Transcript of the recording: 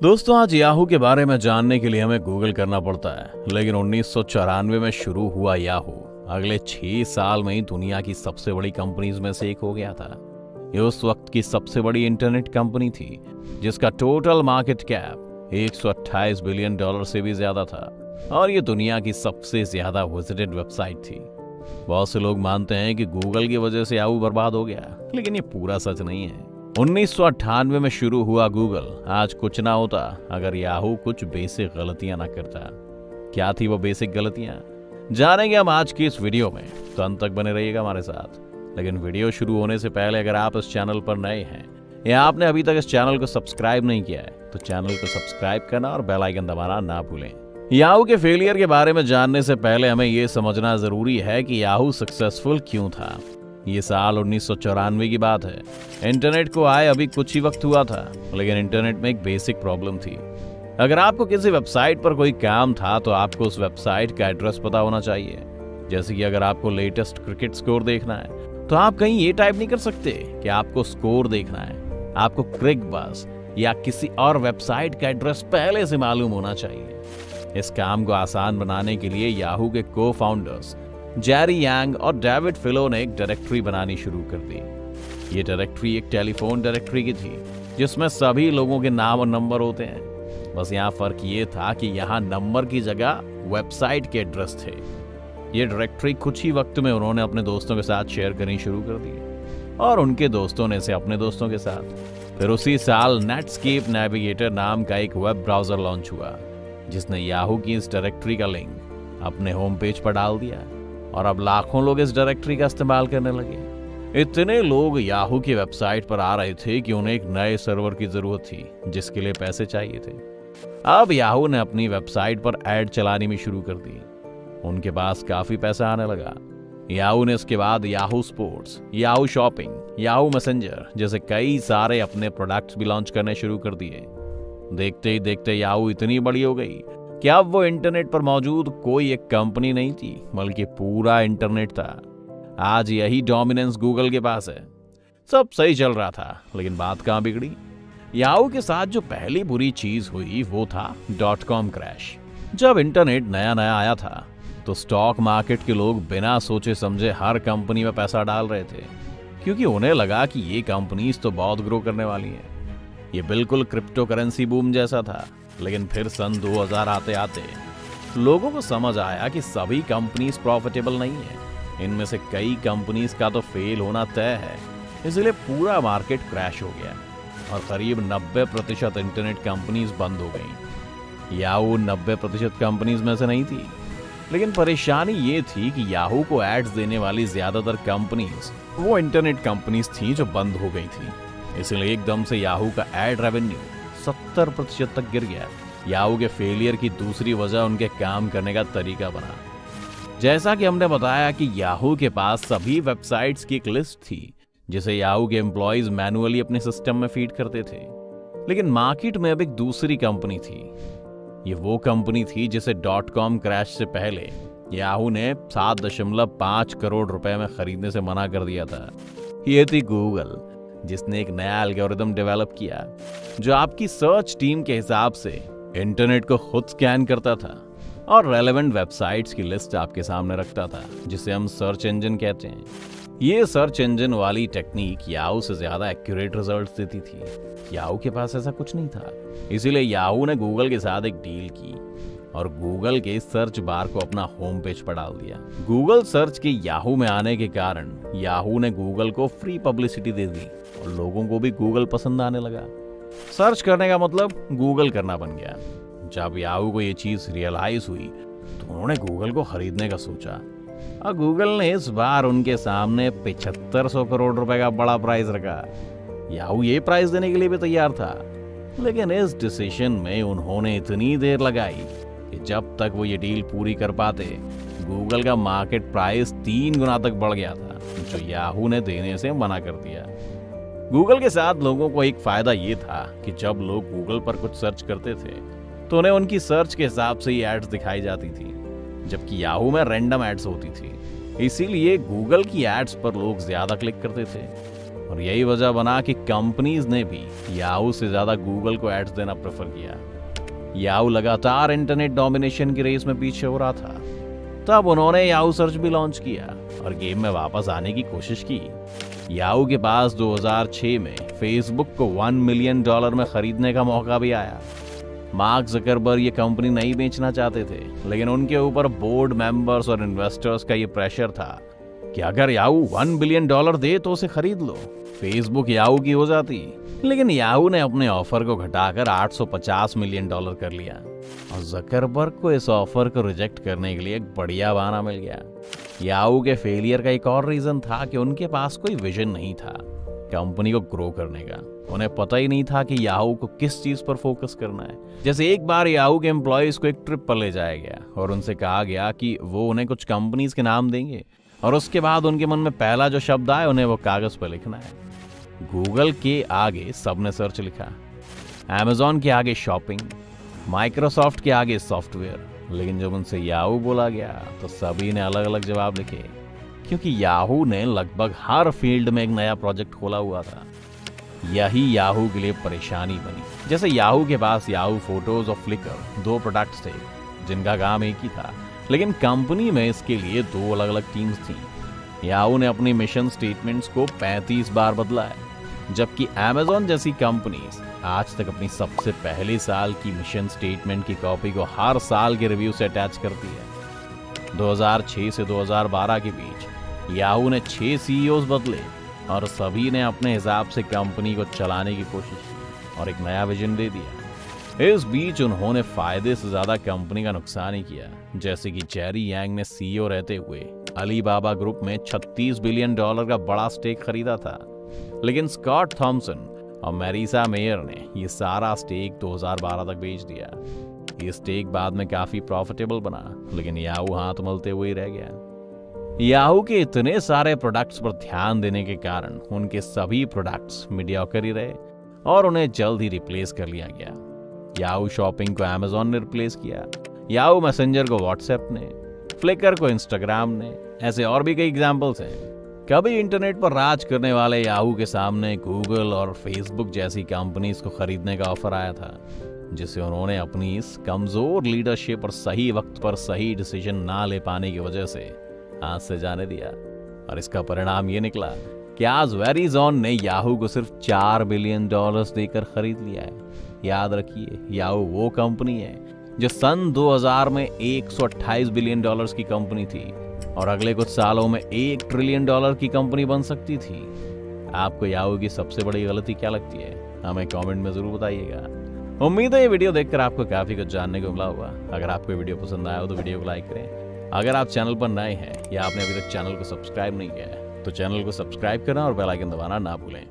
दोस्तों, आज याहू के बारे में जानने के लिए हमें गूगल करना पड़ता है, लेकिन 1994 में शुरू हुआ याहू अगले 6 साल में ही दुनिया की सबसे बड़ी कंपनीज में से एक हो गया था। ये उस वक्त की सबसे बड़ी इंटरनेट कंपनी थी जिसका total market cap 128 billion dollar से भी ज्यादा था और ये दुनिया की सबसे ज्यादा विजिटेड वेबसाइट थी। बहुत से लोग मानते हैं कि गूगल की वजह से याहू बर्बाद हो गया, लेकिन ये पूरा सच नहीं है। 1998 में शुरू हुआ गूगल आज कुछ ना होता अगर याहू कुछ बेसिक गलतियां ना करता। क्या थी वो बेसिक गलतियां, जानेंगे हम आज की इस वीडियो में, तो अंत तक बने रहिएगा हमारे साथ। लेकिन वीडियो शुरू होने से पहले अगर आप इस चैनल पर नए हैं या आपने अभी तक इस चैनल को सब्सक्राइब नहीं किया है तो चैनल को सब्सक्राइब करना और बेल आइकन दबाना ना भूलें। याहू के फेलियर के बारे में जानने से पहले हमें यह समझना जरूरी है कि याहू सक्सेसफुल क्यों था। ये साल 1994 की बात है। इंटरनेट को आए अभी कुछ ही वक्त हुआ था, लेकिन इंटरनेट में एक बेसिक प्रॉब्लम थी। अगर आपको किसी वेबसाइट पर कोई काम था तो आपको उस वेबसाइट का एड्रेस पता होना चाहिए। जैसे कि अगर आपको लेटेस्ट क्रिकेट स्कोर देखना है तो आप कहीं ये टाइप नहीं कर सकते कि आपको स्कोर देखना है। आपको क्रिकबज़ या किसी और वेबसाइट का एड्रेस पहले से मालूम होना चाहिए। इस काम को आसान बनाने के लिए याहू के को फाउंडर्स जेरी यांग और डेविड फिलो ने एक डायरेक्टरी बनानी शुरू कर दी। ये डायरेक्टरी एक टेलीफोन डायरेक्टरी की थी जिसमें सभी लोगों के नाम और नंबर होते हैं। बस यहाँ फर्क ये था कि यहाँ नंबर की जगह वेबसाइट के एड्रेस थे। ये डायरेक्टरी कुछ ही वक्त में उन्होंने अपने दोस्तों के साथ शेयर करनी शुरू कर दी और उनके दोस्तों ने इसे अपने दोस्तों के साथ। फिर उसी साल नेटस्केप नेविगेटर नाम का एक वेब ब्राउजर लॉन्च हुआ जिसने याहू की इस डायरेक्टरी का लिंक अपने होम पेज पर डाल दिया और अब लाखों लोग इस डायरेक्टरी का इस्तेमाल करने लगे। इतने लोग याहू की वेबसाइट पर आ रहे थे कि उन्हें एक नए सर्वर की जरूरत थी जिसके लिए पैसे चाहिए थे। अब याहू ने अपनी वेबसाइट पर ऐड चलानी भी शुरू कर दी। उनके पास काफी पैसा आने लगा। याहू ने इसके बाद Yahoo sports, Yahoo shopping, Yahoo messenger जैसे कई सारे अपने प्रोडक्ट्स भी लॉन्च करने शुरू कर दिए। देखते ही देखते याहू इतनी बड़ी हो गई कि अब वो इंटरनेट पर मौजूद कोई एक कंपनी नहीं थी बल्कि पूरा इंटरनेट था। आज यही डोमिनेंस गूगल के पास है। सब सही चल रहा था, लेकिन बात कहां बिगड़ी। याहू के साथ जो पहली बुरी चीज हुई वो था .com क्रैश। जब इंटरनेट नया नया आया था तो स्टॉक मार्केट के लोग बिना सोचे समझे हर कंपनी में पैसा डाल रहे थे, क्योंकि उन्हें लगा कि ये कंपनीज तो बहुत ग्रो करने वाली हैं। ये बिल्कुल क्रिप्टो करेंसी बूम जैसा था। लेकिन फिर सन 2000 आते आते लोगों को समझ आया कि सभी कंपनीज प्रॉफिटेबल नहीं है। इनमें से कई कंपनीज का तो फेल होना तय है। इसलिए पूरा मार्केट क्रैश हो गया और करीब 90% इंटरनेट कंपनीज बंद हो गईं। याहू 90% कंपनीज में से नहीं थी, लेकिन परेशानी ये थी कि याहू को एड्स देने वाली ज्यादातर कंपनीज वो इंटरनेट कंपनीज थी जो बंद हो गई थी। इसलिए एकदम से याहू का एड रेवेन्यू 70% तक गिर गया। याहू के फेलियर की दूसरी वजह उनके काम करने का तरीका बना। जैसा कि हमने बताया कि याहू के पास सभी वेबसाइट्स की एक लिस्ट थी जिसे याहू के एम्प्लॉइज मैनुअली अपने सिस्टम में फीड करते थे। लेकिन मार्केट में अब एक दूसरी कंपनी थी। ये वो कंपनी थी जिसे .com क्रैश से पहले याहू ने 7.5 करोड़ रुपए में खरीदने से मना कर दिया था। ये थी गूगल, जिसने एक नया एल्गोरिदम डेवलप किया जो आपकी सर्च टीम के हिसाब से इंटरनेट को खुद स्कैन करता था और रेलेवेंट वेबसाइट्स की लिस्ट आपके सामने रखता था, जिसे हम सर्च इंजन कहते हैं। ये सर्च इंजन वाली टेक्निक याहू से ज्यादा एक्यूरेट रिजल्ट्स देती थी। याहू के पास ऐसा कुछ नहीं था, इसीलिए याहू ने गूगल के साथ एक डील की और गूगल के सर्च बार को अपना होम पेज पर डाल दिया। गूगल सर्च के याहू में आने के कारण याहू ने गूगल को फ्री पब्लिसिटी दे दी और लोगों को भी गूगल पसंद आने लगा। सर्च करने का मतलब गूगल करना बन गया। जब याहू को ये चीज रियलाइज हुई तो उन्होंने गूगल को खरीदने का सोचा और गूगल ने इस बार उनके सामने 7500 करोड़ रुपए का बड़ा प्राइस रखा। याहू ये प्राइस देने के लिए भी तैयार था, लेकिन इस डिसीजन में उन्होंने इतनी देर लगाई कि जब तक वो ये डील पूरी कर पाते गूगल का मार्केट प्राइस 3 गुना तक बढ़ गया था, जो याहू ने देने से मना कर दिया। गूगल के साथ लोगों को एक फायदा ये था कि जब लोग गूगल पर कुछ सर्च करते थे तो उन्हें उनकी सर्च के हिसाब से ही एड्स दिखाई जाती थी, जबकि याहू में रैंडम एड्स होती थी। इसीलिए गूगल की एड्स पर लोग ज्यादा क्लिक करते थे। और यही वजह बना कि कंपनीज ने भी याहू से ज्यादा गूगल को एड्स देना प्रेफर किया। याहू लगातार इंटरनेट डोमिनेशन की रेस में पीछे हो रहा था। तब उन्होंने याहू सर्च भी लॉन्च किया और गेम में वापस आने की कोशिश की। याहू के पास 2006 में फेसबुक को $1 मिलियन में खरीदने का मौका भी आया। मार्क जकरबर्ग ये कंपनी नहीं बेचना चाहते थे, लेकिन उनके ऊपर बोर्ड मेंबर्स और इन्वेस्टर्स का ये प्रेशर था कि अगर याहू $1 बिलियन दे तो उसे खरीद लो। फेसबुक याहू की हो जाती, लेकिन याहू ने अपने ऑफर को घटाकर $850 मिलियन कर लिया और जकरबर्ग को इस ऑफर को रिजेक्ट करने के लिए एक बढ़िया बहाना मिल गया। याहू के फेलियर का एक और रीजन था कि उनके पास कोई विजन नहीं था कंपनी को ग्रो करने का। उन्हें पता ही नहीं था कि याहू को किस चीज पर फोकस करना है। जैसे एक बार याहू के एम्प्लॉयज को एक ट्रिप पर ले जाया गया और उनसे कहा गया कि वो उन्हें कुछ कंपनीज के नाम देंगे और उसके बाद उनके मन में पहला जो शब्द आए उन्हें वो कागज पर लिखना है। गूगल के आगे सबने सर्च लिखा, अमेजॉन के आगे शॉपिंग, माइक्रोसॉफ्ट के आगे सॉफ्टवेयर, लेकिन जब उनसे याहू बोला गया तो सभी ने अलग अलग जवाब लिखे, क्योंकि याहू ने लगभग हर फील्ड में एक नया प्रोजेक्ट खोला हुआ था। यही याहू के लिए परेशानी बनी। जैसे याहू के पास याहू फोटोज और फ्लिकर 2 प्रोडक्ट्स थे जिनका काम एक ही था, लेकिन कंपनी में इसके लिए 2 अलग अलग टीम्स थी। याहू ने अपनी मिशन स्टेटमेंट्स को 35 बार बदला है, जबकि अमेजॉन जैसी कंपनीज आज तक अपनी सबसे पहले साल की मिशन स्टेटमेंट की कॉपी को हर साल के रिव्यू से अटैच करती है। 2006 से 2012 के बीच याहू ने 6 सीईओज बदले और सभी ने अपने हिसाब से कंपनी को चलाने की कोशिश की और एक नया विजन दे दिया। इस बीच उन्होंने फायदे से ज्यादा कंपनी का नुकसान ही किया। जैसे कि जेरी यांग ने सीईओ रहते हुए अलीबाबा ग्रुप में $36 बिलियन का बड़ा स्टेक खरीदा था, लेकिन स्कॉट थॉमसन और मैरिसा मेयर ने ये सारा स्टेक 2012 तक बेच दिया। ये स्टेक बाद में काफी प्रॉफिटेबल बना, लेकिन याहू हाथ मलते हुए ही रह गया। याहू के इतने सारे प्रोडक्ट्स पर ध्यान देने के कारण उनके सभी प्रोडक्ट्स मीडियोकर ही रहे और उन्हें जल्द ही रिप्लेस कर लिया गया। याहू शॉपिंग को अमेजॉन ने रिप्लेस किया, याहू मैसेंजर को व्हाट्सएप ने, फ्लिकर को इंस्टाग्राम ने, ऐसे और भी कई एग्जाम्पल्स हैं। कभी इंटरनेट पर राज करने वाले याहू के सामने गूगल और फेसबुक जैसी कंपनीज को खरीदने का ऑफर आया था, जिसे उन्होंने अपनी इस कमजोर लीडरशिप और सही वक्त पर सही डिसीजन ना ले पाने की वजह से हाथ से जाने दिया। और इसका परिणाम ये निकला कि आज वेरिजॉन ने याहू को सिर्फ $4 बिलियन देकर खरीद लिया है। याद रखिए, याहू वो कंपनी है जो सन 2000 में $128 बिलियन की कंपनी थी और अगले कुछ सालों में $1 ट्रिलियन की कंपनी बन सकती थी। आपको याहू की सबसे बड़ी गलती क्या लगती है? हमें कमेंट में जरूर बताइएगा। उम्मीद है ये वीडियो देखकर आपको काफी कुछ जानने को मिला होगा। अगर आपको वीडियो पसंद आया हो तो वीडियो को लाइक करें। अगर आप चैनल पर नए हैं या आपने अभी तक चैनल को सब्सक्राइब नहीं किया है तो चैनल को सब्सक्राइब करना और बेल आइकन दबाना ना भूलें।